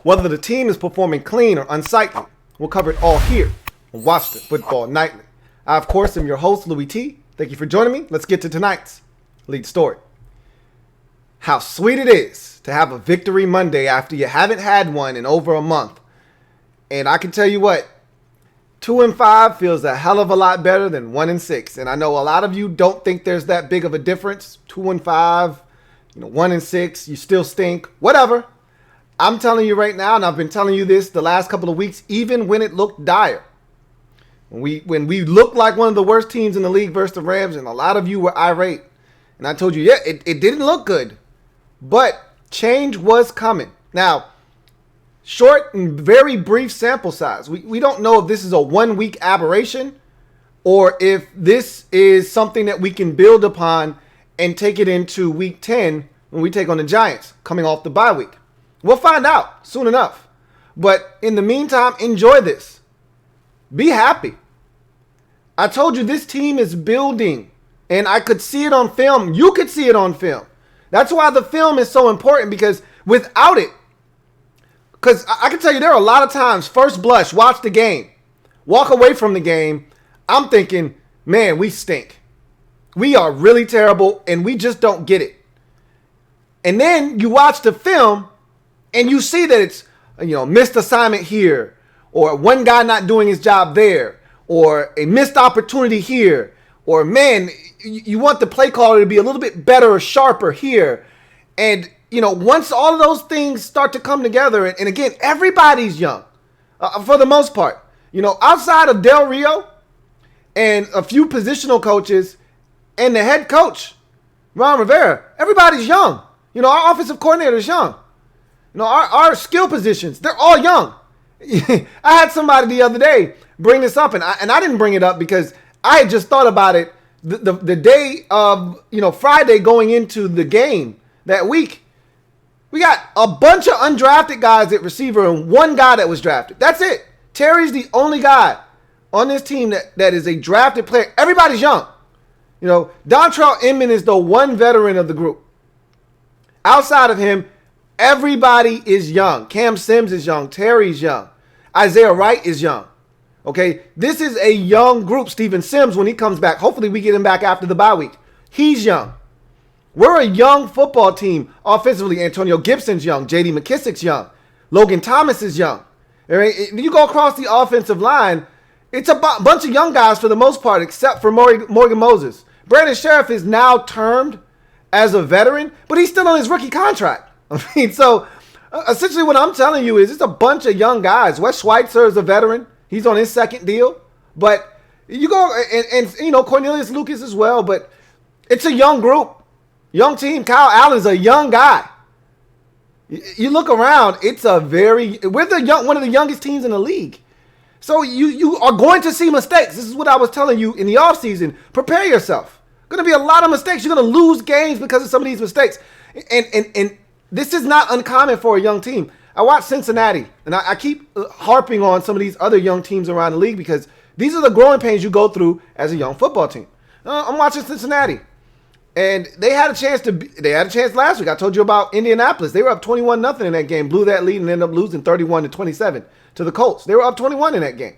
whether the team is performing clean or unsightly. We'll cover it all here on Watch the Football Nightly. I, of course, am your host, Louie T. Thank you for joining me. Let's get to tonight's lead story. How sweet it is to have a victory Monday after you haven't had one in over a month. And I can tell you what, 2-5 feels a hell of a lot better than 1-6. And I know a lot of you don't think there's that big of a difference. 2-5, 1-6, you still stink, whatever. I'm telling you right now, and I've been telling you this the last couple of weeks, even when it looked dire. When we looked like one of the worst teams in the league versus the Rams, and a lot of you were irate. And I told you, yeah, it didn't look good. But change was coming. Now, short and very brief sample size. We don't know if this is a 1 week aberration or if this is something that we can build upon and take it into week 10 when we take on the Giants coming off the bye week. We'll find out soon enough. But in the meantime, enjoy this. Be happy. I told you this team is building, and I could see it on film. You could see it on film. That's why the film is so important, because without it, because I can tell you there are a lot of times, first blush, watch the game, walk away from the game, I'm thinking, man, we stink. We are really terrible, and we just don't get it. And then you watch the film, and you see that it's, missed assignment here, or one guy not doing his job there, or a missed opportunity here, or man, you want the play caller to be a little bit better or sharper here. And, once all of those things start to come together, and again, everybody's young for the most part. Outside of Del Rio and a few positional coaches and the head coach, Ron Rivera, everybody's young. Our offensive coordinator is young. Our skill positions, they're all young. I had somebody the other day bring this up, and I didn't bring it up because I had just thought about it the day of, Friday going into the game that week. We got a bunch of undrafted guys at receiver and one guy that was drafted. That's it. Terry's the only guy on this team that is a drafted player. Everybody's young. Dontrell Inman is the one veteran of the group. Outside of him, everybody is young. Cam Sims is young. Terry's young. Isaiah Wright is young. Okay, this is a young group. Steven Sims, when he comes back, hopefully we get him back after the bye week. He's young. We're a young football team offensively. Antonio Gibson's young. J.D. McKissick's young. Logan Thomas is young. All right, you go across the offensive line, it's a bunch of young guys for the most part, except for Morgan Moses. Brandon Sheriff is now termed as a veteran, but he's still on his rookie contract. So essentially what I'm telling you is it's a bunch of young guys. Wes Schweitzer is a veteran. He's on his second deal. But you go and Cornelius Lucas as well, but it's a young group. Young team. Kyle Allen's a young guy. You look around, we're one of the youngest teams in the league. So you are going to see mistakes. This is what I was telling you in the offseason. Prepare yourself. Going to be a lot of mistakes. You're going to lose games because of some of these mistakes. And this is not uncommon for a young team. I watch Cincinnati, and I keep harping on some of these other young teams around the league because these are the growing pains you go through as a young football team. I'm watching Cincinnati, and they had a chance last week. I told you about Indianapolis. They were up 21-0 in that game, blew that lead, and ended up losing 31-27 to the Colts. They were up 21 in that game.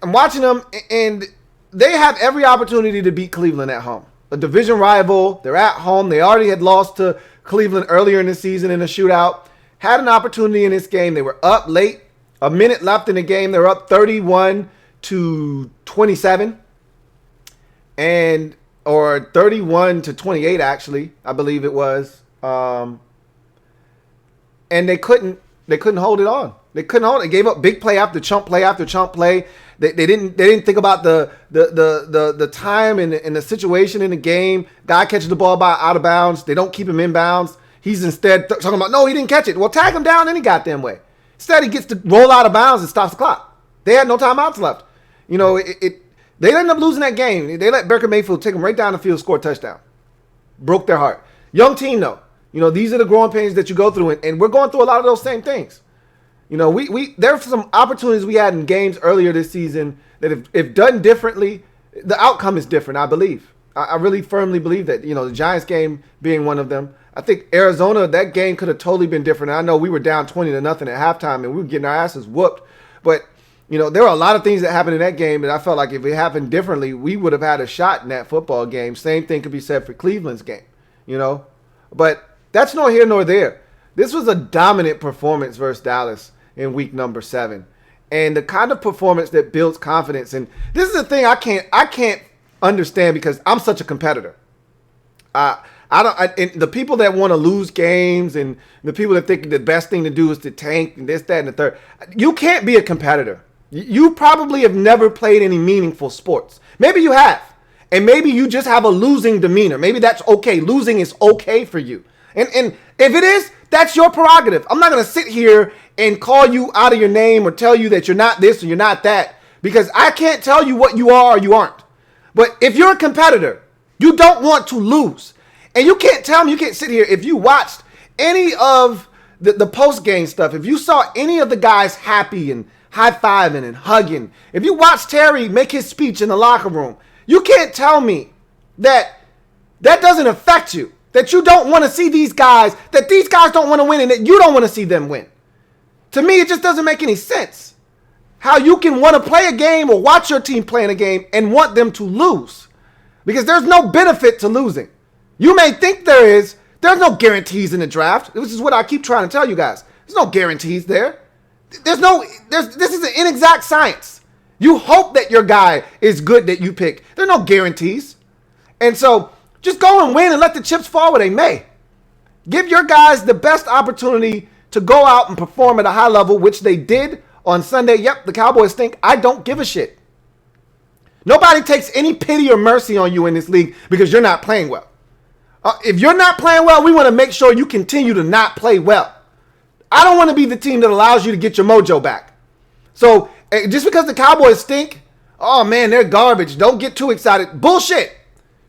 I'm watching them, and they have every opportunity to beat Cleveland at home. A division rival. They're at home. They already had lost to Cleveland earlier in the season in a shootout. Had an opportunity in this game. They were up late. A minute left in the game. They were up 31-27. Or 31-28, actually, I believe it was. And they couldn't hold it on. They couldn't hold it. They gave up big play after chunk play after chunk play. They didn't think about the time and the situation in the game. Guy catches the ball out of bounds. They don't keep him in bounds. He's instead talking about, no, he didn't catch it. Well, tag him down any goddamn way. Instead, he gets to roll out of bounds and stops the clock. They had no timeouts left. They ended up losing that game. They let Baker Mayfield take them right down the field, score a touchdown. Broke their heart. Young team, though. These are the growing pains that you go through, and we're going through a lot of those same things. There are some opportunities we had in games earlier this season that if done differently, the outcome is different, I believe. I really firmly believe that, the Giants game being one of them. I think Arizona, that game could have totally been different. I know we were down 20-0 at halftime and we were getting our asses whooped. But, there were a lot of things that happened in that game that I felt like if it happened differently, we would have had a shot in that football game. Same thing could be said for Cleveland's game, But that's nor here nor there. This was a dominant performance versus Dallas in week number 7. And the kind of performance that builds confidence. And this is the thing I can't understand because I'm such a competitor. And the people that want to lose games and the people that think the best thing to do is to tank and this, that, and the third. You can't be a competitor. You probably have never played any meaningful sports. Maybe you have. And maybe you just have a losing demeanor. Maybe that's okay. Losing is okay for you. And if it is, that's your prerogative. I'm not going to sit here and call you out of your name or tell you that you're not this or you're not that because I can't tell you what you are or you aren't. But if you're a competitor, you don't want to lose. And you can't tell me, you can't sit here. If you watched any of the post-game stuff, if you saw any of the guys happy and high-fiving and hugging, if you watched Terry make his speech in the locker room, you can't tell me that doesn't affect you, that you don't want to see these guys, that these guys don't want to win and that you don't want to see them win. To me, it just doesn't make any sense how you can want to play a game or watch your team playing a game and want them to lose because there's no benefit to losing. You may think there's no guarantees in the draft. This is what I keep trying to tell you guys. There's no guarantees there. This is an inexact science. You hope that your guy is good that you pick. There are no guarantees. And so just go and win and let the chips fall where they may. Give your guys the best opportunity to go out and perform at a high level, which they did on Sunday. Yep, the Cowboys stink. I don't give a shit. Nobody takes any pity or mercy on you in this league because you're not playing well. If you're not playing well, we want to make sure you continue to not play well. I don't want to be the team that allows you to get your mojo back. So just because the Cowboys stink, oh man, they're garbage. Don't get too excited. Bullshit.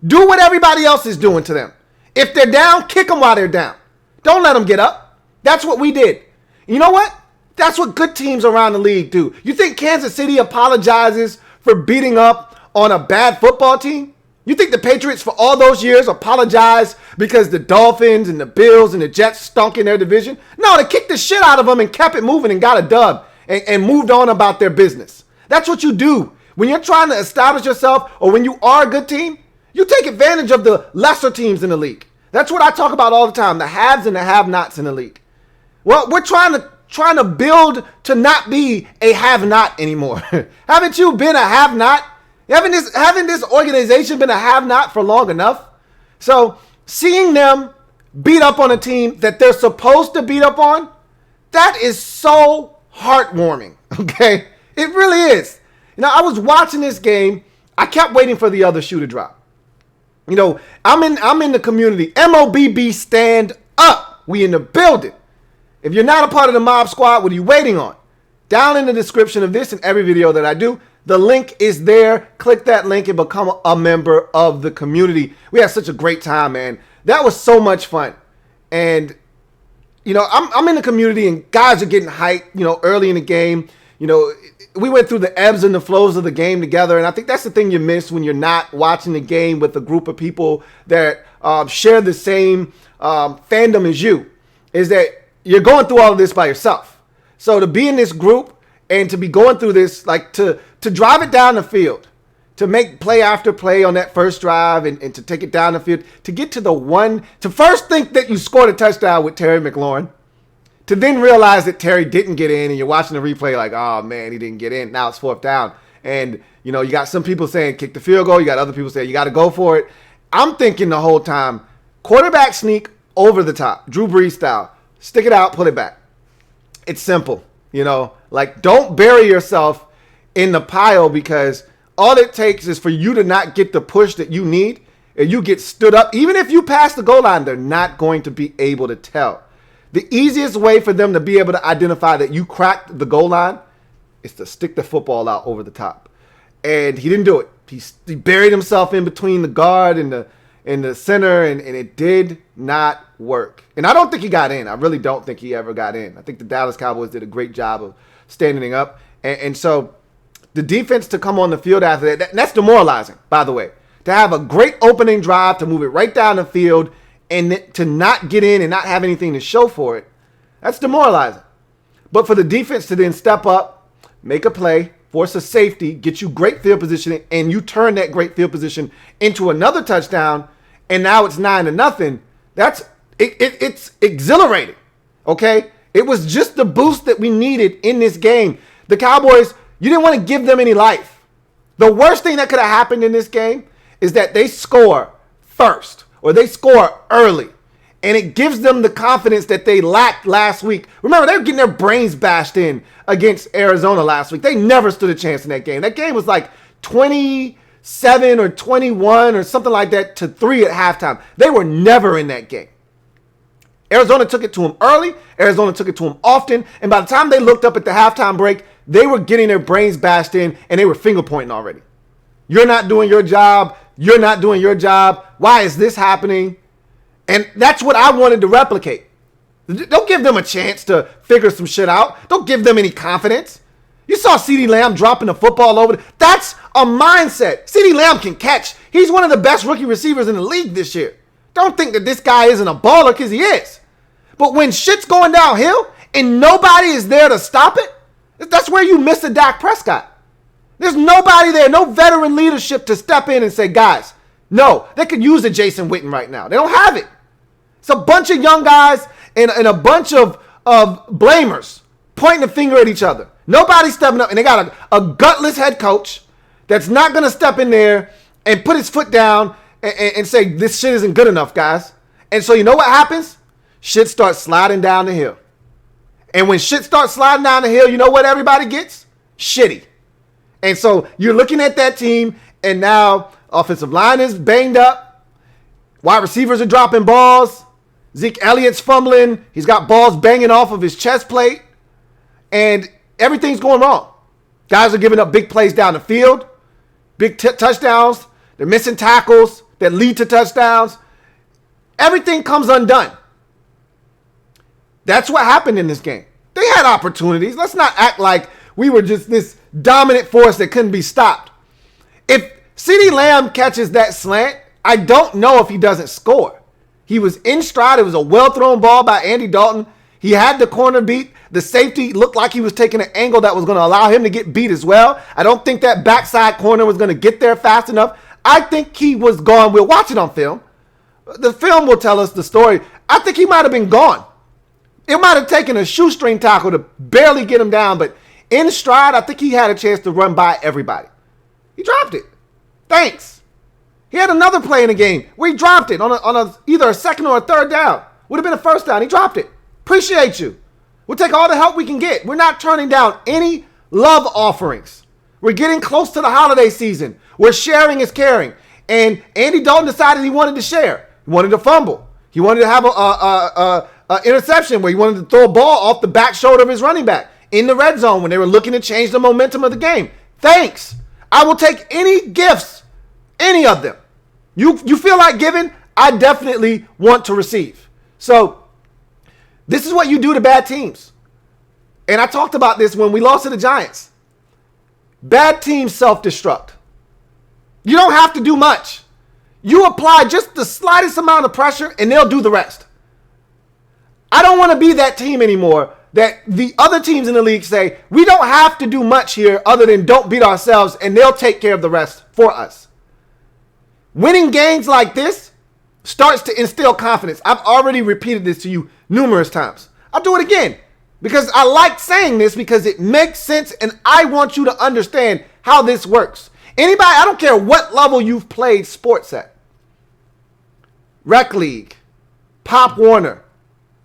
Do what everybody else is doing to them. If they're down, kick them while they're down. Don't let them get up. That's what we did. You know what? That's what good teams around the league do. You think Kansas City apologizes for beating up on a bad football team? You think the Patriots for all those years apologize because the Dolphins and the Bills and the Jets stunk in their division? No, they kicked the shit out of them and kept it moving and got a dub and moved on about their business. That's what you do. When you're trying to establish yourself or when you are a good team, you take advantage of the lesser teams in the league. That's what I talk about all the time, the haves and the have-nots in the league. Well, we're trying to build to not be a have-not anymore. Haven't you been a have-not? Haven't this organization been a have-not for long enough? So seeing them beat up on a team that they're supposed to beat up on, that is so heartwarming, okay? It really is. I was watching this game. I kept waiting for the other shoe to drop. I'm in the community. MOBB, stand up. We in the building. If you're not a part of the Mob Squad, what are you waiting on? Down in the description of this and every video that I do, the link is there. Click that link and become a member of the community. We had such a great time, man. That was so much fun. And, I'm in the community and guys are getting hyped, early in the game. We went through the ebbs and the flows of the game together. And I think that's the thing you miss when you're not watching the game with a group of people that share the same fandom as you, is that you're going through all of this by yourself. So to be in this group and to be going through this, like to drive it down the field, to make play after play on that first drive and to take it down the field, to get to to first think that you scored a touchdown with Terry McLaurin, to then realize that Terry didn't get in and you're watching the replay like, oh man, he didn't get in. Now it's fourth down. And, you got some people saying kick the field goal. You got other people saying you got to go for it. I'm thinking the whole time, quarterback sneak over the top, Drew Brees style. Stick it out, pull it back. It's simple, don't bury yourself in the pile because all it takes is for you to not get the push that you need and you get stood up. Even if you pass the goal line, they're not going to be able to tell. The easiest way for them to be able to identify that you cracked the goal line is to stick the football out over the top. And he didn't do it. He buried himself in between the guard and the center, and it did not work. And I don't think he got in. I really don't think he ever got in. I think the Dallas Cowboys did a great job of standing up. And so the defense to come on the field after that's demoralizing, by the way. To have a great opening drive, to move it right down the field, and to not get in and not have anything to show for it, that's demoralizing. But for the defense to then step up, make a play, force a safety, get you great field position, and you turn that great field position into another touchdown, and now it's 9-0. It's exhilarating. Okay? It was just the boost that we needed in this game. The Cowboys, you didn't want to give them any life. The worst thing that could have happened in this game is that they score first or they score early, and it gives them the confidence that they lacked last week. Remember, they were getting their brains bashed in against Arizona last week. They never stood a chance in that game. That game was like 27 or 21 or something like that to 3 at halftime. They were never in that game. Arizona took it to them early. Arizona took it to them often. And by the time they looked up at the halftime break, they were getting their brains bashed in and they were finger pointing already. You're not doing your job. You're not doing your job. Why is this happening? And that's what I wanted to replicate. Don't give them a chance to figure some shit out. Don't give them any confidence. You saw CeeDee Lamb dropping the football over. That's a mindset. CeeDee Lamb can catch. He's one of the best rookie receivers in the league this year. Don't think that this guy isn't a baller, because he is. But when shit's going downhill and nobody is there to stop it, that's where you miss a Dak Prescott. There's nobody there, no veteran leadership to step in and say, guys, no, they could use a Jason Witten right now. They don't have it. It's a bunch of young guys and a bunch of blamers pointing the finger at each other. Nobody's stepping up, and they got a gutless head coach that's not going to step in there and put his foot down and say, this shit isn't good enough, guys. And so you know what happens? Shit starts sliding down the hill. And when shit starts sliding down the hill, you know what everybody gets? Shitty. And so you're looking at that team, and now offensive line is banged up. Wide receivers are dropping balls. Zeke Elliott's fumbling. He's got balls banging off of his chest plate. And everything's going wrong. Guys are giving up big plays down the field. Big touchdowns. They're missing tackles that lead to touchdowns. Everything comes undone. That's what happened in this game. They had opportunities. Let's not act like we were just this dominant force that couldn't be stopped. If CeeDee Lamb catches that slant, I don't know if he doesn't score. He was in stride. It was a well-thrown ball by Andy Dalton. He had the corner beat. The safety looked like he was taking an angle that was going to allow him to get beat as well. I don't think that backside corner was going to get there fast enough. I think he was gone. We'll watch it on film. The film will tell us the story. I think he might have been gone. It might have taken a shoestring tackle to barely get him down, but in stride, I think he had a chance to run by everybody. He dropped it. Thanks. He had another play in the game where he dropped it on either a second or a third down. Would have been a first down. He dropped it. Appreciate you. We'll take all the help we can get. We're not turning down any love offerings. We're getting close to the holiday season. We're sharing is caring. And Andy Dalton decided he wanted to share. He wanted to fumble. He wanted to have a interception where he wanted to throw a ball off the back shoulder of his running back in the red zone when they were looking to change the momentum of the game. Thanks. I will take any gifts, any of them. You feel like giving? I definitely want to receive. So this is what you do to bad teams. And I talked about this when we lost to the Giants. Bad teams self-destruct. You don't have to do much. You apply just the slightest amount of pressure and they'll do the rest. I don't want to be that team anymore that the other teams in the league say, we don't have to do much here other than don't beat ourselves and they'll take care of the rest for us. Winning games like this starts to instill confidence. I've already repeated this to you numerous times. I'll do it again because I like saying this because it makes sense and I want you to understand how this works. Anybody, I don't care what level you've played sports at. Rec league, Pop Warner,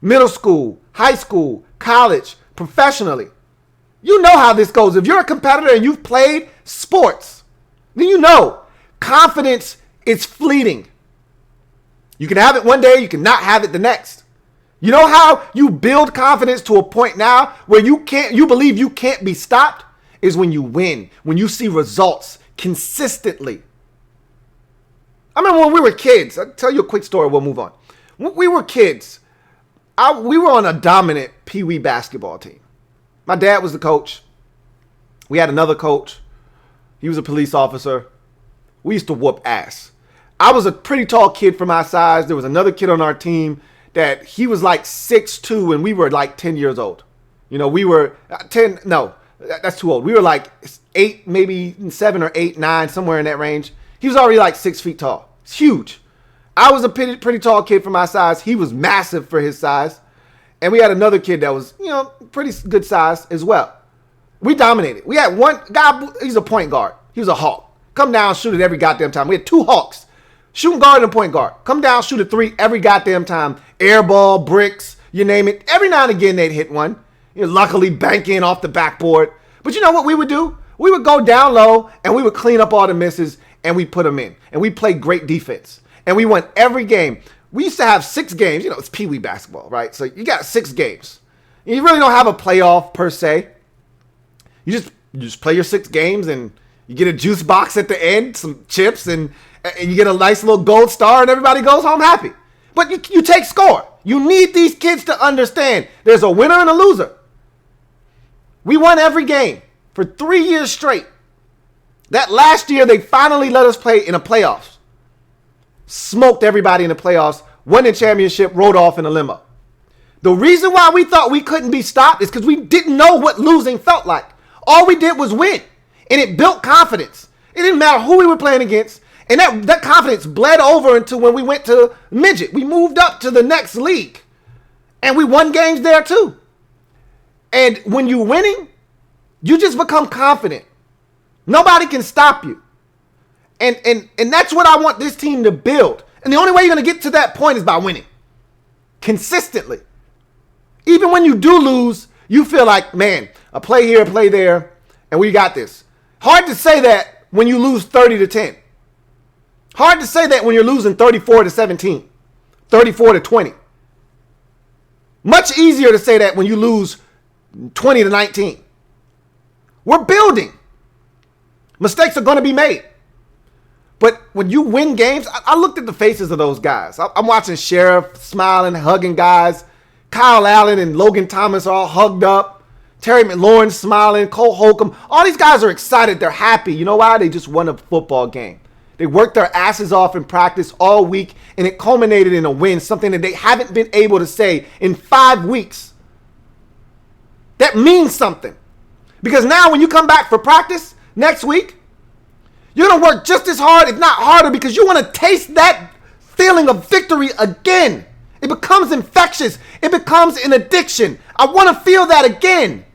middle school, high school, college, professionally. You know how this goes. If you're a competitor and you've played sports, then you know confidence is fleeting. You can have it one day, you can not have it the next. You know how you build confidence to a point now where you believe you can't be stopped is when you win, when you see results consistently. I remember when we were kids. I'll tell you a quick story, we'll move on. When we were kids, we were on a dominant Pee Wee basketball team. My dad was the coach. We had another coach. He was a police officer. We used to whoop ass. I was a pretty tall kid for my size. There was another kid on our team that he was like 6'2", and we were like 10 years old. You know, we were 10. No, that's too old. We were like 8, maybe 7 or 8, 9, somewhere in that range. He was already like 6 feet tall. It's huge. I was a pretty tall kid for my size. He was massive for his size. And we had another kid that was, you know, pretty good size as well. We dominated. We had one guy, he's a point guard. He was a hawk. Come down, shoot it every goddamn time. We had 2 hawks. Shooting guard and a point guard. Come down, shoot a 3 every goddamn time. Air ball, bricks, you name it. Every now and again they'd hit one. You know, luckily banking off the backboard. But you know what we would do? We would go down low and we would clean up all the misses and we put them in. And we played great defense. And we won every game. We used to have 6 games. You know, it's Pee Wee basketball, right? So you got 6 games. You really don't have a playoff per se. You just play your 6 games and you get a juice box at the end, some chips, and you get a nice little gold star and everybody goes home happy. But you take score. You need these kids to understand there's a winner and a loser. We won every game for 3 years straight. That last year, they finally let us play in a playoffs. Smoked everybody in the playoffs, won the championship, rode off in a limo. The reason why we thought we couldn't be stopped is because we didn't know what losing felt like. All we did was win, and it built confidence. It didn't matter who we were playing against, and that confidence bled over into when we went to midget. We moved up to the next league, and we won games there too. And when you're winning, you just become confident. Nobody can stop you. And that's what I want this team to build. And the only way you're going to get to that point is by winning. Consistently. Even when you do lose, you feel like, man, a play here, a play there, and we got this. Hard to say that when you lose 30-10. Hard to say that when you're losing 34-17, 34-20. Much easier to say that when you lose 20-19. We're building. Mistakes are going to be made. But when you win games, I looked at the faces of those guys. I'm watching Sheriff smiling, hugging guys. Kyle Allen and Logan Thomas are all hugged up. Terry McLaurin smiling. Cole Holcomb. All these guys are excited. They're happy. You know why? They just won a football game. They worked their asses off in practice all week, and it culminated in a win, something that they haven't been able to say in 5 weeks. That means something. Because now when you come back for practice next week, you're going to work just as hard, if not harder, because you want to taste that feeling of victory again. It becomes infectious. It becomes an addiction. I want to feel that again.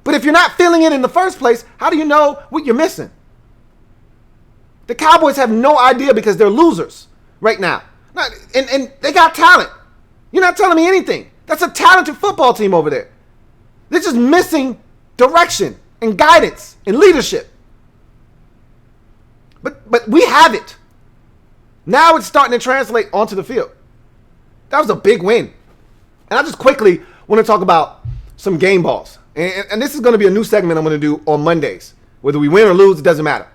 But if you're not feeling it in the first place, how do you know what you're missing? The Cowboys have no idea because they're losers right now. And they got talent. You're not telling me anything. That's a talented football team over there. They're just missing direction and guidance and leadership. But we have it. Now it's starting to translate onto the field. That was a big win. And I just quickly want to talk about some game balls. And this is going to be a new segment I'm going to do on Mondays. Whether we win or lose, it doesn't matter.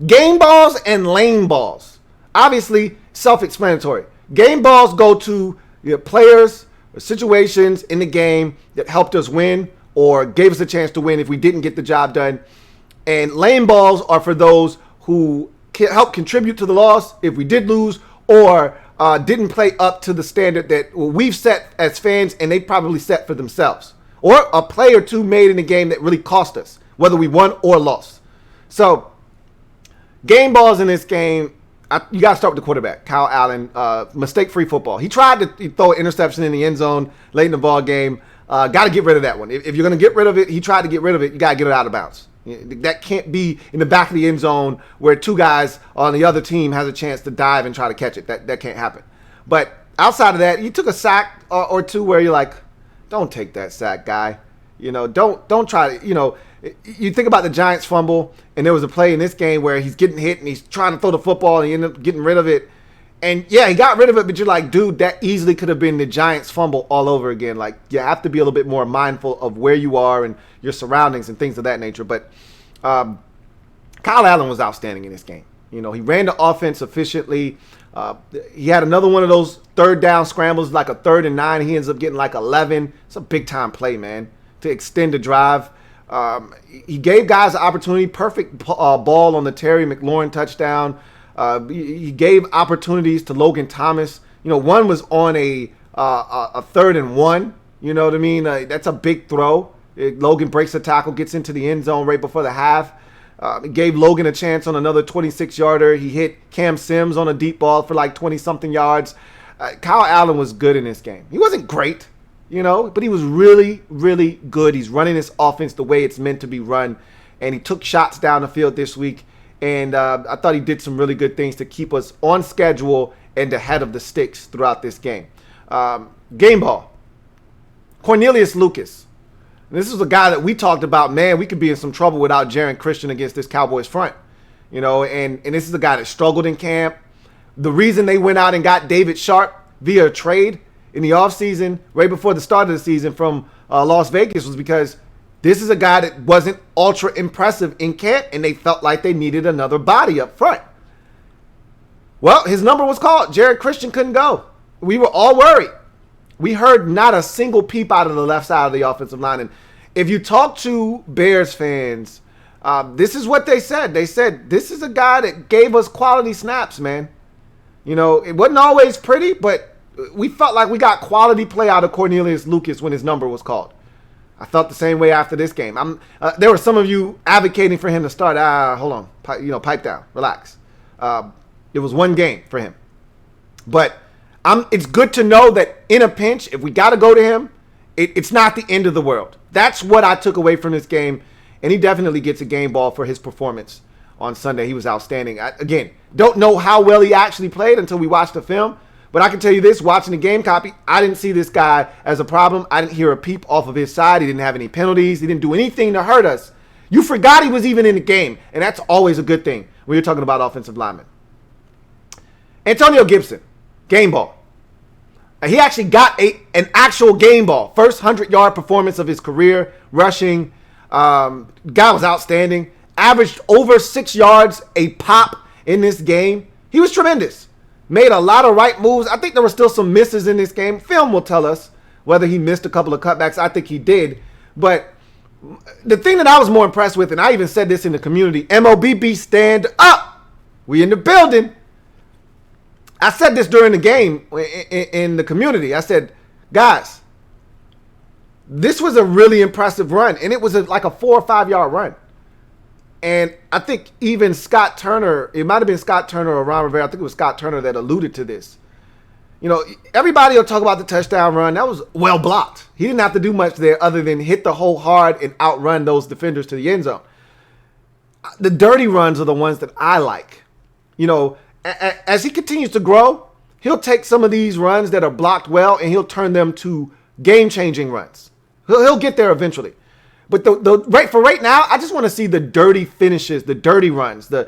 Game balls and lane balls. Obviously, self-explanatory. Game balls go to players or situations in the game that helped us win or gave us a chance to win if we didn't get the job done. And lane balls are for those who can help contribute to the loss if we did lose or didn't play up to the standard that we've set as fans and they probably set for themselves. Or a play or two made in the game that really cost us, whether we won or lost. So, game balls in this game, you got to start with the quarterback, Kyle Allen. Mistake-free football. He tried to throw an interception in the end zone late in the ball game. Got to get rid of that one. If you're going to get rid of it, he tried to get rid of it, you got to get it out of bounds. That can't be in the back of the end zone where 2 guys on the other team has a chance to dive and try to catch it. That can't happen. But outside of that, he took a sack or 2 where you're like, don't take that sack, guy. You know, don't try to, you know, you think about the Giants fumble, and there was a play in this game where he's getting hit and he's trying to throw the football and he ended up getting rid of it. And yeah, he got rid of it, but you're like, dude, that easily could have been the Giants fumble all over again. Like, you have to be a little bit more mindful of where you are and your surroundings and things of that nature. But Kyle Allen was outstanding in this game. You know, he ran the offense efficiently. He had another one of those third down scrambles, like a 3rd and 9. He ends up getting like 11. It's a big time play, man, to extend the drive. He gave guys the opportunity. Perfect ball on the Terry McLaurin touchdown. He gave opportunities to Logan Thomas. One was on a 3rd and 1. You know what I mean? That's a big throw. Logan breaks the tackle, gets into the end zone right before the half. Gave Logan a chance on another 26-yarder. He hit Cam Sims on a deep ball for like 20-something yards. Kyle Allen was good in this game. He wasn't great, but he was really, really good. He's running this offense the way it's meant to be run, and he took shots down the field this week. And I thought he did some really good things to keep us on schedule and ahead of the sticks throughout this game. Game ball. Cornelius Lucas. This is a guy that we talked about, man, we could be in some trouble without Jaron Christian against this Cowboys front. And this is a guy that struggled in camp. The reason they went out and got David Sharp via a trade in the offseason, right before the start of the season from Las Vegas, was because this is a guy that wasn't ultra impressive in camp, and they felt like they needed another body up front. Well, his number was called. Jared Christian couldn't go. We were all worried. We heard not a single peep out of the left side of the offensive line. And if you talk to Bears fans, this is what they said. They said, this is a guy that gave us quality snaps, man. It wasn't always pretty, but we felt like we got quality play out of Cornelius Lucas when his number was called. I felt the same way after this game. There were some of you advocating for him to start. Hold on, pipe down, relax. It was one game for him, but it's good to know that in a pinch, if we got to go to him, it's not the end of the world. That's what I took away from this game, and he definitely gets a game ball for his performance on Sunday. He was outstanding. Again, don't know how well he actually played until we watched the film, but I can tell you this, watching the game copy, I didn't see this guy as a problem. I didn't hear a peep off of his side. He didn't have any penalties. He didn't do anything to hurt us. You forgot he was even in the game, and that's always a good thing when you're talking about offensive linemen. Antonio Gibson, game ball. He actually got an actual game ball. First 100-yard performance of his career, rushing. Guy was outstanding. Averaged over 6 yards a pop in this game. He was tremendous. Made a lot of right moves. I think there were still some misses in this game. Film will tell us whether he missed a couple of cutbacks. I think he did. But the thing that I was more impressed with, and I even said this in the community, MOBB, stand up. We in the building. I said this during the game in the community. I said, guys, this was a really impressive run, and it was like a 4 or 5 yard run. And I think even Scott Turner, it might have been Scott Turner or Ron Rivera, I think it was Scott Turner that alluded to this. Everybody will talk about the touchdown run. That was well blocked. He didn't have to do much there other than hit the hole hard and outrun those defenders to the end zone. The dirty runs are the ones that I like. As he continues to grow, he'll take some of these runs that are blocked well and he'll turn them to game-changing runs. He'll get there eventually. But right now, I just want to see the dirty finishes, the dirty runs, the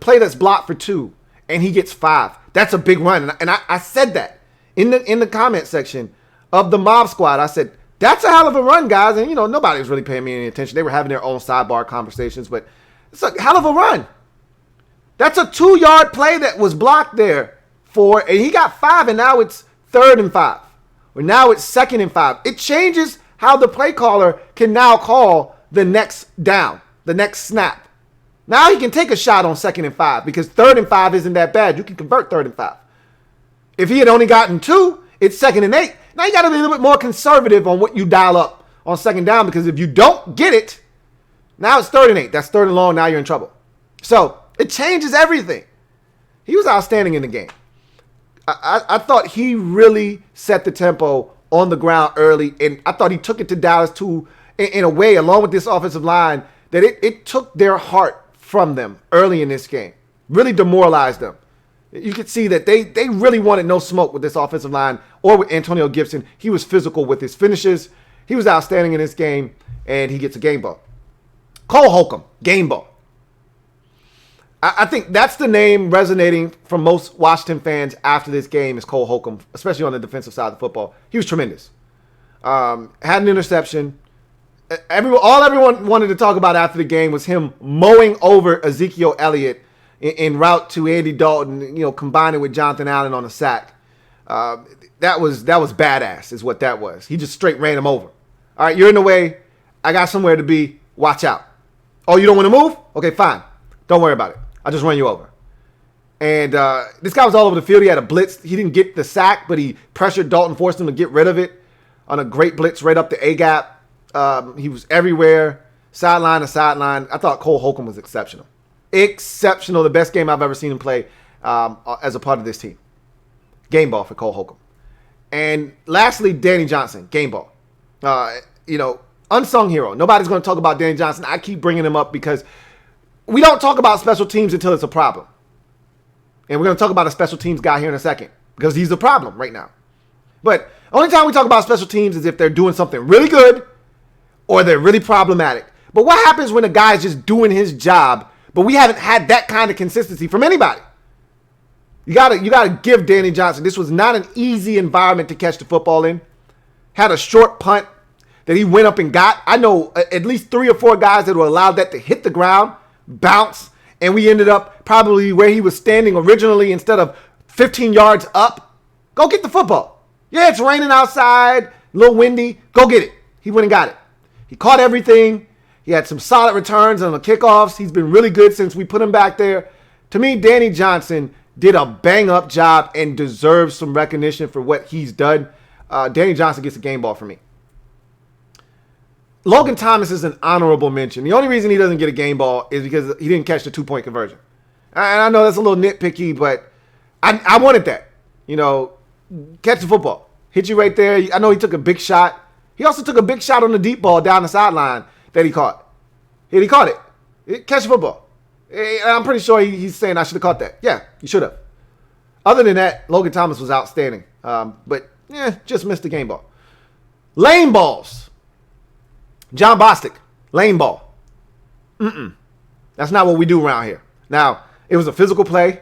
play that's blocked for 2, and he gets 5. That's a big run. And I said that in the comment section of the Mob Squad. I said, that's a hell of a run, guys. And, nobody was really paying me any attention. They were having their own sidebar conversations, but it's a hell of a run. That's a 2-yard play that was blocked there and he got 5, and now it's 3rd and 5. Or now it's 2nd and 5. It changes how the play caller can now call the next down, the next snap. Now he can take a shot on 2nd and 5 because 3rd and 5 isn't that bad. You can convert 3rd and 5. If he had only gotten 2, it's 2nd and 8. Now you got to be a little bit more conservative on what you dial up on 2nd down, because if you don't get it, now it's 3rd and 8. That's 3rd and long. Now you're in trouble. So it changes everything. He was outstanding in the game. I thought he really set the tempo on the ground early, and I thought he took it to Dallas too, in a way, along with this offensive line, that it took their heart from them early in this game. Really demoralized them. You could see that they really wanted no smoke with this offensive line or with Antonio Gibson. He was physical with his finishes. He was outstanding in this game, and he gets a game ball. Cole Holcomb, game ball. I think that's the name resonating from most Washington fans after this game is Cole Holcomb, especially on the defensive side of the football. He was tremendous. Had an interception. All everyone wanted to talk about after the game was him mowing over Ezekiel Elliott en route to Andy Dalton, combining with Jonathan Allen on a sack. That was badass is what that was. He just straight ran him over. All right, you're in the way. I got somewhere to be. Watch out. Oh, you don't want to move? Okay, fine. Don't worry about it. I'll just run you over. And this guy was all over the field. He had a blitz. He didn't get the sack, but he pressured Dalton, forced him to get rid of it on a great blitz right up the A-gap. He was everywhere, sideline to sideline. I thought Cole Holcomb was exceptional. Exceptional. The best game I've ever seen him play as a part of this team. Game ball for Cole Holcomb. And lastly, Danny Johnson. Game ball. Unsung hero. Nobody's going to talk about Danny Johnson. I keep bringing him up because we don't talk about special teams until it's a problem. And we're going to talk about a special teams guy here in a second because he's the problem right now. But only time we talk about special teams is if they're doing something really good or they're really problematic. But what happens when a guy's just doing his job, but we haven't had that kind of consistency from anybody? You gotta give Danny Johnson. This was not an easy environment to catch the football in. Had a short punt that he went up and got. I know at least 3 or 4 guys that were allowed that to hit the ground, bounce, and we ended up probably where he was standing originally instead of 15 yards up. Go get the football. Yeah, it's raining outside, a little windy. Go get it. He went and got it. He caught everything. He had some solid returns on the kickoffs. He's been really good since we put him back there. To me, Danny Johnson did a bang-up job and deserves some recognition for what he's done. Danny Johnson gets a game ball for me. Logan Thomas is an honorable mention. The only reason he doesn't get a game ball is because he didn't catch the 2-point conversion. And I know that's a little nitpicky, but I wanted that. Catch the football. Hit you right there. I know he took a big shot. He also took a big shot on the deep ball down the sideline that he caught. He caught it. Catch the football. I'm pretty sure he's saying I should have caught that. Yeah, you should have. Other than that, Logan Thomas was outstanding. But just missed the game ball. Lane balls. John Bostic, lane ball. That's not what we do around here. Now, it was a physical play.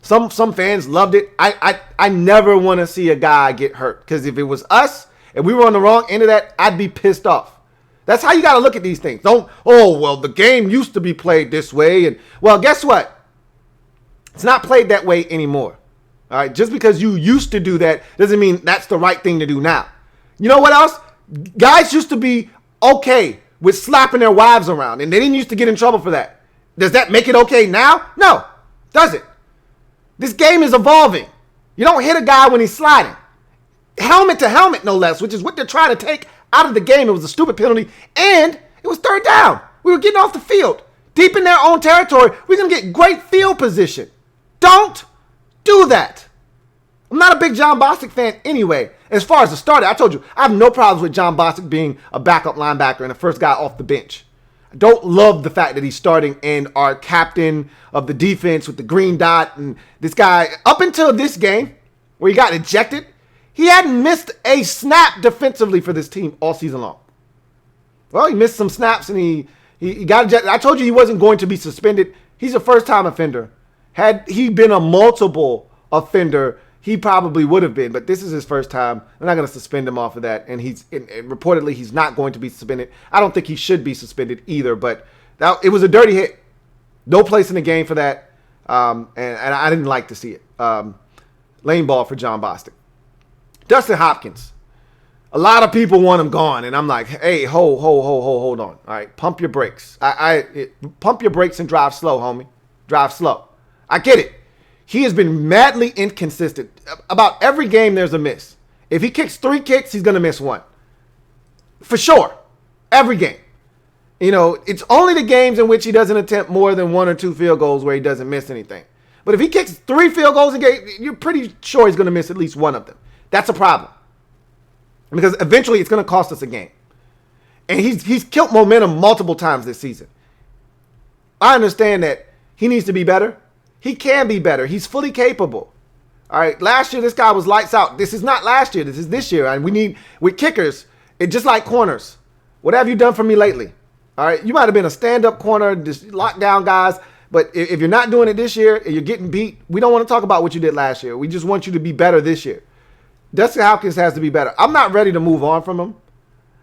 Some fans loved it. I never want to see a guy get hurt because if it was us and we were on the wrong end of that, I'd be pissed off. That's how you got to look at these things. The game used to be played this way. And well, guess what? It's not played that way anymore. All right. Just because you used to do that doesn't mean that's the right thing to do now. You know what else? Guys used to be okay with slapping their wives around, and they didn't used to get in trouble for that. Does that make it okay now? No, does it? This game is evolving. You don't hit a guy when he's sliding. Helmet to helmet, no less, which is what they're trying to take out of the game. It was a stupid penalty, and it was 3rd down. We were getting off the field, deep in their own territory. We're going to get great field position. Don't do that. I'm not a big John Bostic fan anyway. As far as the starter, I told you, I have no problems with John Bostic being a backup linebacker and the first guy off the bench. I don't love the fact that he's starting and our captain of the defense with the green dot. And this guy, up until this game where he got ejected, he hadn't missed a snap defensively for this team all season long. Well, he missed some snaps and he got ejected. I told you he wasn't going to be suspended. He's a first-time offender. Had he been a multiple offender, he probably would have been, but this is his first time. They're not going to suspend him off of that, and reportedly he's not going to be suspended. I don't think he should be suspended either, but it was a dirty hit. No place in the game for that, and I didn't like to see it. Lane ball for John Bostic. Dustin Hopkins. A lot of people want him gone, and I'm like, hey, hold on. All right, pump your brakes. Pump your brakes and drive slow, homie. Drive slow. I get it. He has been madly inconsistent. About every game, there's a miss. If he kicks 3 kicks, he's going to miss 1. For sure. Every game. It's only the games in which he doesn't attempt more than 1 or 2 field goals where he doesn't miss anything. But if he kicks 3 field goals a game, you're pretty sure he's going to miss at least 1 of them. That's a problem. Because eventually it's going to cost us a game. And he's killed momentum multiple times this season. I understand that he needs to be better. He can be better. He's fully capable. All right. Last year, this guy was lights out. This is not last year. This is this year. And we need, with kickers, it's just like corners. What have you done for me lately? All right. You might have been a stand-up corner, just lock down guys. But if you're not doing it this year and you're getting beat, we don't want to talk about what you did last year. We just want you to be better this year. Dustin Hopkins has to be better. I'm not ready to move on from him.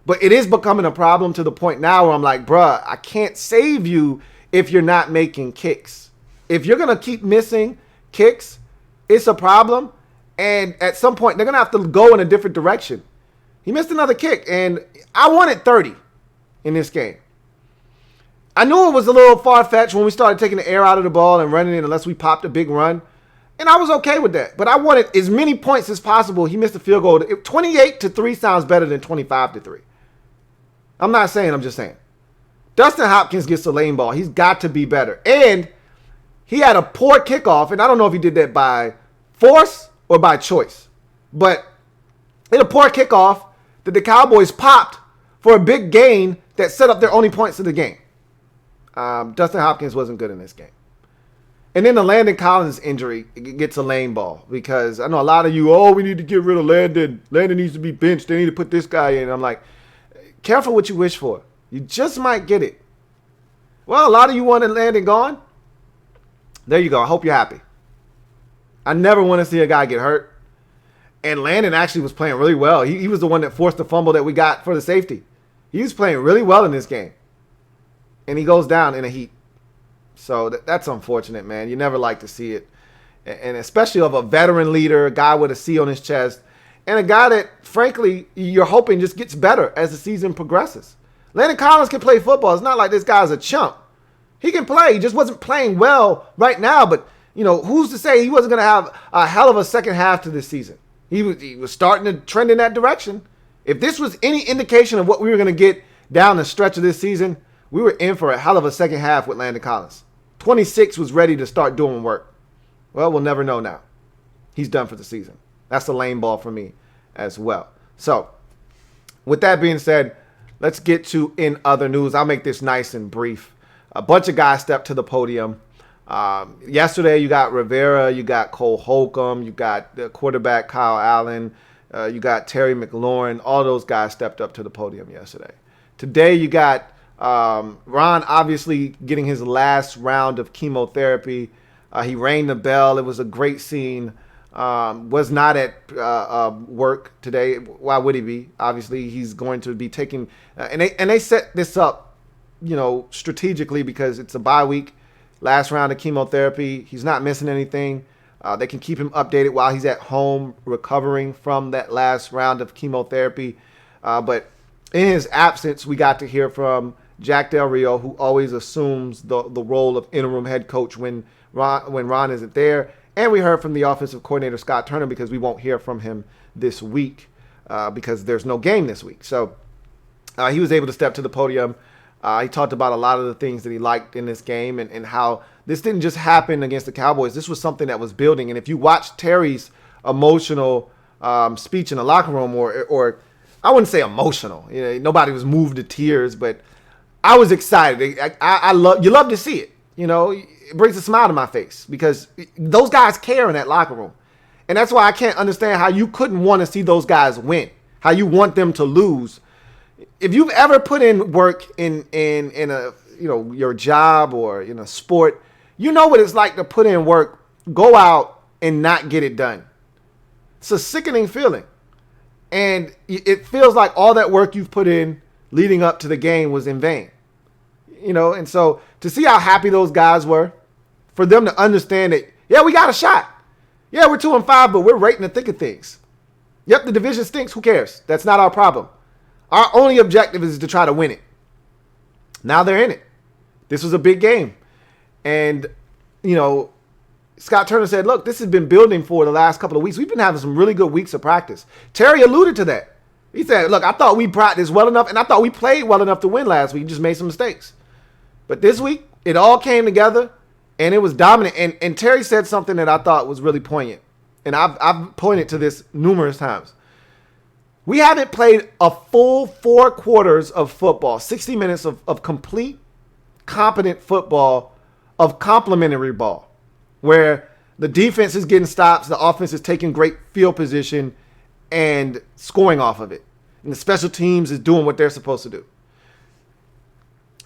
But it is becoming a problem to the point now where I'm like, bruh, I can't save you if you're not making kicks. If you're going to keep missing kicks, it's a problem. And at some point, they're going to have to go in a different direction. He missed another kick, and I wanted 30 in this game. I knew it was a little far-fetched when we started taking the air out of the ball and running it unless we popped a big run. And I was okay with that. But I wanted as many points as possible. He missed a field goal. 28-3 sounds better than 25-3. I'm not saying, I'm just saying. Dustin Hopkins gets the lane ball. He's got to be better. And he had a poor kickoff, and I don't know if he did that by force or by choice. But in a poor kickoff that the Cowboys popped for a big gain that set up their only points of the game. Dustin Hopkins wasn't good in this game. And then the Landon Collins injury gets a lane ball because I know a lot of you, we need to get rid of Landon. Landon needs to be benched. They need to put this guy in. I'm like, careful what you wish for. You just might get it. Well, a lot of you wanted Landon gone. There you go. I hope you're happy. I never want to see a guy get hurt. And Landon actually was playing really well. He was the one that forced the fumble that we got for the safety. He was playing really well in this game. And he goes down in a heat. So that's unfortunate, man. You never like to see it. And especially of a veteran leader, a guy with a C on his chest, and a guy that, frankly, you're hoping just gets better as the season progresses. Landon Collins can play football. It's not like this guy's a chump. He can play. He just wasn't playing well right now. But, who's to say he wasn't going to have a hell of a second half to this season? He was starting to trend in that direction. If this was any indication of what we were going to get down the stretch of this season, we were in for a hell of a second half with Landon Collins. 26 was ready to start doing work. Well, we'll never know now. He's done for the season. That's the lane ball for me as well. So, with that being said, let's get to in other news. I'll make this nice and brief. A bunch of guys stepped to the podium. Yesterday, you got Rivera, you got Cole Holcomb, you got the quarterback Kyle Allen, you got Terry McLaurin. All those guys stepped up to the podium yesterday. Today, you got Ron obviously getting his last round of chemotherapy. He rang the bell. It was a great scene. Was not at work today. Why would he be? Obviously, he's going to be taking and they set this up, strategically because it's a bye week, last round of chemotherapy. He's not missing anything. They can keep him updated while he's at home recovering from that last round of chemotherapy. But in his absence, we got to hear from Jack Del Rio, who always assumes the role of interim head coach when Ron isn't there. And we heard from the offensive coordinator, Scott Turner, because we won't hear from him this week because there's no game this week. So he was able to step to the podium. He talked about a lot of the things that he liked in this game and how this didn't just happen against the Cowboys. This was something that was building. And if you watch Terry's emotional speech in the locker room, or I wouldn't say emotional. Nobody was moved to tears, but I was excited. You love to see it. It brings a smile to my face because those guys care in that locker room. And that's why I can't understand how you couldn't want to see those guys win, how you want them to lose. If you've ever put in work in a, your job or in a sport, you know what it's like to put in work, go out and not get it done. It's a sickening feeling. And it feels like all that work you've put in leading up to the game was in vain. And so to see how happy those guys were, for them to understand that, yeah, we got a shot. Yeah, we're 2-5, but we're right in the thick of things. Yep, the division stinks. Who cares? That's not our problem. Our only objective is to try to win it. Now they're in it. This was a big game. And, Scott Turner said, look, this has been building for the last couple of weeks. We've been having some really good weeks of practice. Terry alluded to that. He said, look, I thought we practiced well enough, and I thought we played well enough to win last week. Just made some mistakes. But this week, it all came together, and it was dominant. And Terry said something that I thought was really poignant. And I've pointed to this numerous times. We haven't played a full 4 quarters of football, 60 minutes of complete, competent football, of complementary ball, where the defense is getting stops, the offense is taking great field position and scoring off of it. And the special teams is doing what they're supposed to do.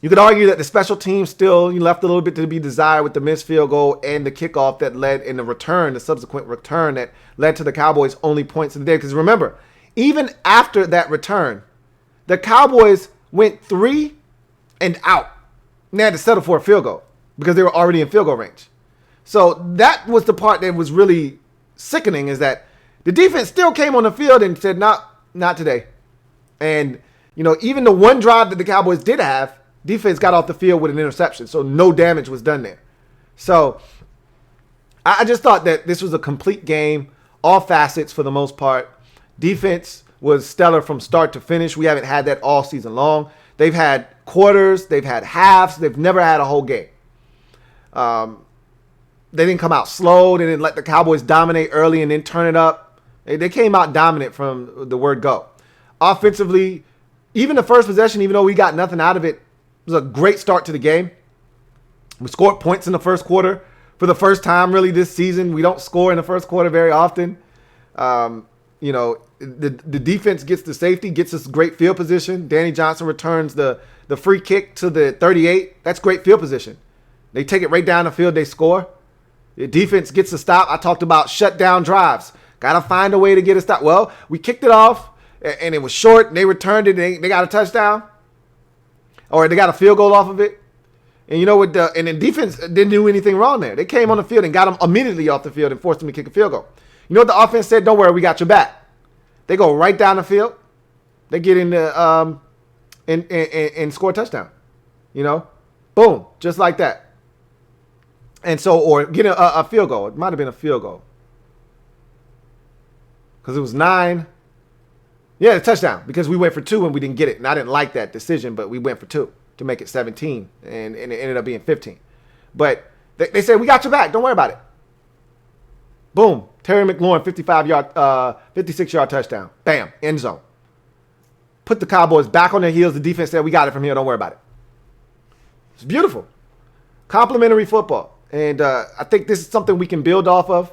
You could argue that the special teams still left a little bit to be desired with the missed field goal and the kickoff that led in the subsequent return that led to the Cowboys' only points of the day. Because remember, even after that return, the Cowboys went 3 and out. And they had to settle for a field goal because they were already in field goal range. So that was the part that was really sickening, is that the defense still came on the field and said, not today. And, even the one drive that the Cowboys did have, defense got off the field with an interception. So no damage was done there. So I just thought that this was a complete game, all facets for the most part. Defense was stellar from start to finish. We haven't had that all season long. They've had quarters, they've had halves, they've never had a whole game. They didn't come out slow. They didn't let the Cowboys dominate early and then turn it up. They came out dominant from the word go. Offensively, even the first possession, even though we got nothing out of it, was a great start to the game. We scored points in the first quarter for the first time really this season. We don't score in the first quarter very often. The defense gets the safety, gets us great field position. Danny Johnson returns the free kick to the 38. That's great field position. They take it right down the field. They score. The defense gets a stop. I talked about shutdown drives. Got to find a way to get a stop. Well, we kicked it off, and it was short, and they returned it, and they got a touchdown. Or they got a field goal off of it. And you know what? And the defense didn't do anything wrong there. They came on the field and got them immediately off the field and forced them to kick a field goal. You know what the offense said? Don't worry, we got your back. They go right down the field. They get in the and score a touchdown. Boom, just like that. And so, or get a field goal. It might have been a field goal because it was 9. Yeah, a touchdown because we went for 2 and we didn't get it. And I didn't like that decision, but we went for 2 to make it 17, and it ended up being 15. But they said, we got your back. Don't worry about it. Boom. Terry McLaurin, 56-yard touchdown. Bam. End zone. Put the Cowboys back on their heels. The defense said, we got it from here. Don't worry about it. It's beautiful. Complimentary football. And I think this is something we can build off of.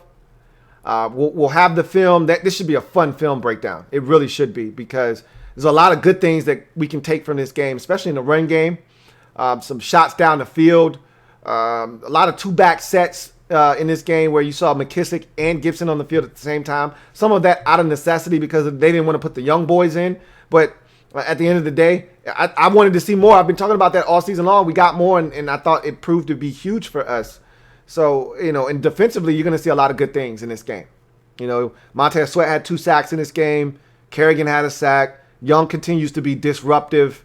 We'll have the film. This should be a fun film breakdown. It really should be because there's a lot of good things that we can take from this game, especially in the run game. Some shots down the field. A lot of two-back sets in this game where you saw McKissick and Gibson on the field at the same time. Some of that out of necessity because they didn't want to put the young boys in. But at the end of the day, I wanted to see more. I've been talking about that all season long. We got more, and I thought it proved to be huge for us. So, and defensively, you're going to see a lot of good things in this game. Montez Sweat had 2 sacks in this game. Kerrigan had a sack. Young continues to be disruptive.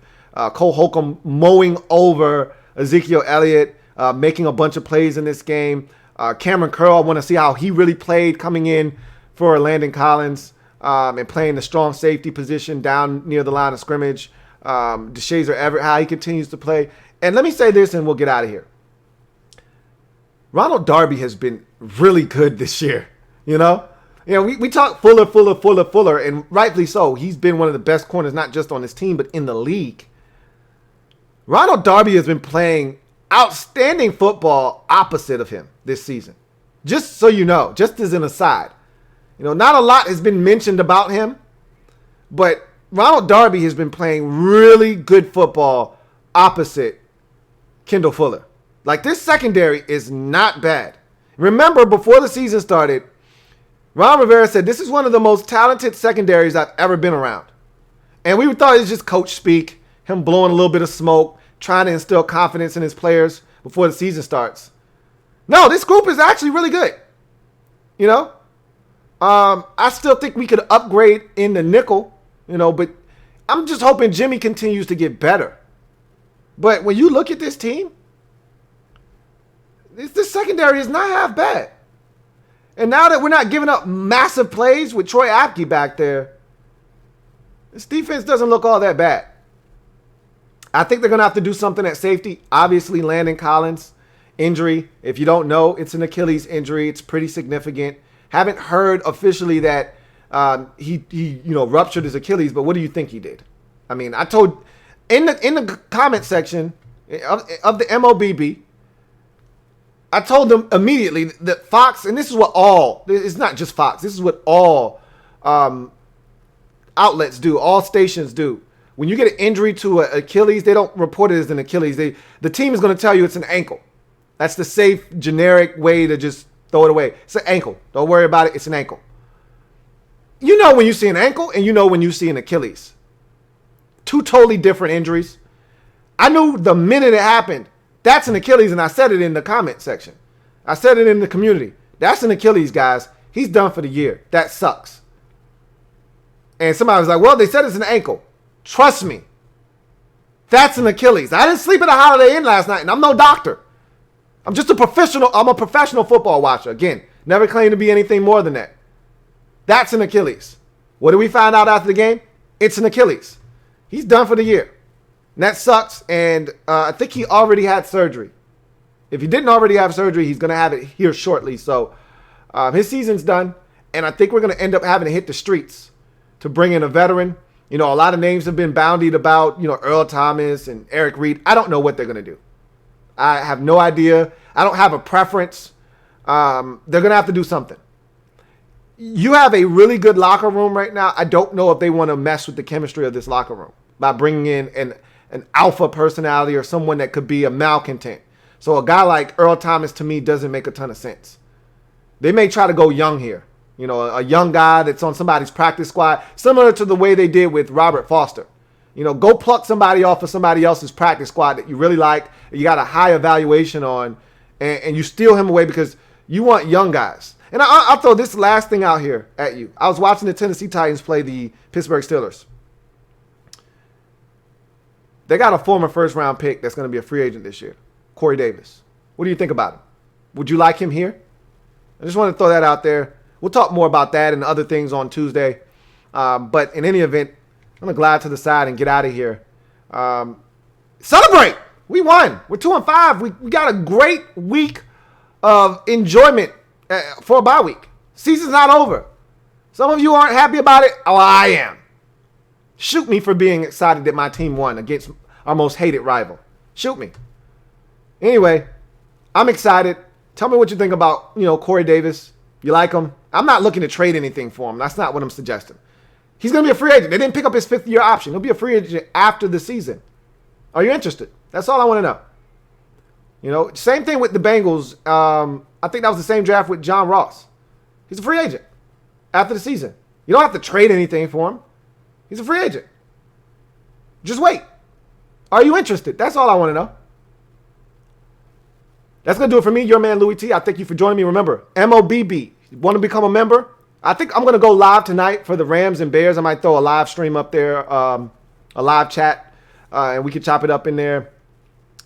Cole Holcomb mowing over Ezekiel Elliott, making a bunch of plays in this game. Cameron Curl, I want to see how he really played coming in for Landon Collins and playing the strong safety position down near the line of scrimmage. DeShazer Everett, how he continues to play. And let me say this and we'll get out of here. Ronald Darby has been really good this year. We talk Fuller, and rightfully so. He's been one of the best corners, not just on his team, but in the league. Ronald Darby has been playing outstanding football opposite of him this season. Just so you know, just as an aside. Not a lot has been mentioned about him, but Ronald Darby has been playing really good football opposite Kendall Fuller. Like, this secondary is not bad. Remember, before the season started, Ron Rivera said, this is one of the most talented secondaries I've ever been around. And we thought it was just coach speak, him blowing a little bit of smoke, trying to instill confidence in his players before the season starts. No, this group is actually really good. I still think we could upgrade in the nickel, but I'm just hoping Jimmy continues to get better. But when you look at this team, this secondary is not half bad. And now that we're not giving up massive plays with Troy Apke back there, this defense doesn't look all that bad. I think they're going to have to do something at safety. Obviously, Landon Collins, injury. If you don't know, it's an Achilles injury. It's pretty significant. Haven't heard officially that he ruptured his Achilles, but what do you think he did? I mean, I told in the comment section of the MOBB, I told them immediately that Fox, and this is what it's not just Fox, this is what all outlets do, all stations do. When you get an injury to an Achilles, they don't report it as an Achilles. The team is going to tell you it's an ankle. That's the safe, generic way to just throw it away. It's an ankle. Don't worry about it. It's an ankle. You know when you see an ankle, and you know when you see an Achilles. 2 totally different injuries. I knew the minute it happened, that's an Achilles, and I said it in the comment section. I said it in the community. That's an Achilles, guys. He's done for the year. That sucks. And somebody was like, well, they said it's an ankle. Trust me. That's an Achilles. I didn't sleep at a Holiday Inn last night, and I'm no doctor. I'm just a professional. I'm a professional football watcher. Again, never claimed to be anything more than that. That's an Achilles. What did we find out after the game? It's an Achilles. He's done for the year. And that sucks. And I think he already had surgery. If he didn't already have surgery, he's going to have it here shortly. So his season's done. And I think we're going to end up having to hit the streets to bring in a veteran. You know, a lot of names have been boundied about, you know, Earl Thomas and Eric Reed. I don't know what they're going to do. I have no idea. I don't have a preference. They're going to have to do something. You have a really good locker room right now. I don't know if they want to mess with the chemistry of this locker room by bringing in an alpha personality or someone that could be a malcontent. So a guy like Earl Thomas, to me, doesn't make a ton of sense. They may try to go young here. You know, a young guy that's on somebody's practice squad, similar to the way they did with Robert Foster. You know, go pluck somebody off of somebody else's practice squad that you really like, that you got a high evaluation on, and you steal him away because you want young guys. And I'll throw this last thing out here at you. I was watching the Tennessee Titans play the Pittsburgh Steelers. They got a former first-round pick that's going to be a free agent this year, Corey Davis. What do you think about him? Would you like him here? I just want to throw that out there. We'll talk more about that and other things on Tuesday. But in any event, I'm going to glide to the side and get out of here. Celebrate! We won. We're 2-5. We got a great week of enjoyment for a bye week. Season's not over. Some of you aren't happy about it. Oh, I am. Shoot me for being excited that my team won against our most hated rival. Shoot me. Anyway, I'm excited. Tell me what you think about, you know, Corey Davis. You like him? I'm not looking to trade anything for him. That's not what I'm suggesting. He's going to be a free agent. They didn't pick up his 5th-year option. He'll be a free agent after the season. Are you interested? That's all I want to know. You know, same thing with the Bengals. I think that was the same draft with John Ross. He's a free agent after the season. You don't have to trade anything for him. He's a free agent. Just wait. Are you interested? That's all I want to know. That's going to do it for me, your man Louie T. I thank you for joining me. Remember, MOBB. You want to become a member? I think I'm going to go live tonight for the Rams and Bears. I might throw a live stream up there, a live chat, and we can chop it up in there.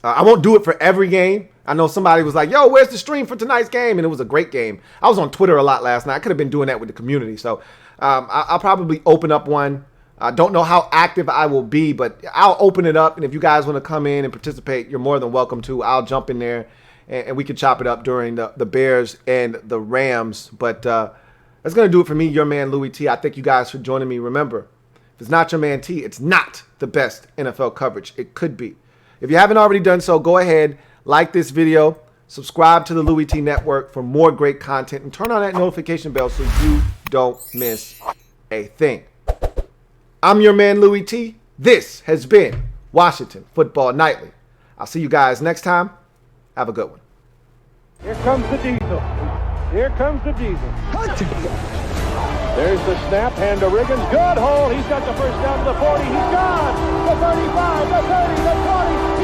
I won't do it for every game. I know somebody was like, yo, where's the stream for tonight's game? And it was a great game. I was on Twitter a lot last night. I could have been doing that with the community. So I'll probably open up one. I don't know how active I will be, but I'll open it up. And if you guys want to come in and participate, you're more than welcome to. I'll jump in there and we can chop it up during the Bears and the Rams. But that's going to do it for me, your man Louie T. I thank you guys for joining me. Remember, if it's not your man T, it's not the best NFL coverage. It could be. If you haven't already done so, go ahead, like this video, subscribe to the Louie T Network for more great content, and turn on that notification bell so you don't miss a thing. I'm your man Louie T. This has been Washington Football Nightly. I'll see you guys next time. Have a good one. Here comes the diesel. Here comes the diesel. There's the snap, hand to Riggins. Good hole. He's got the first down to the 40. He's gone. The 35, the 30, the 20.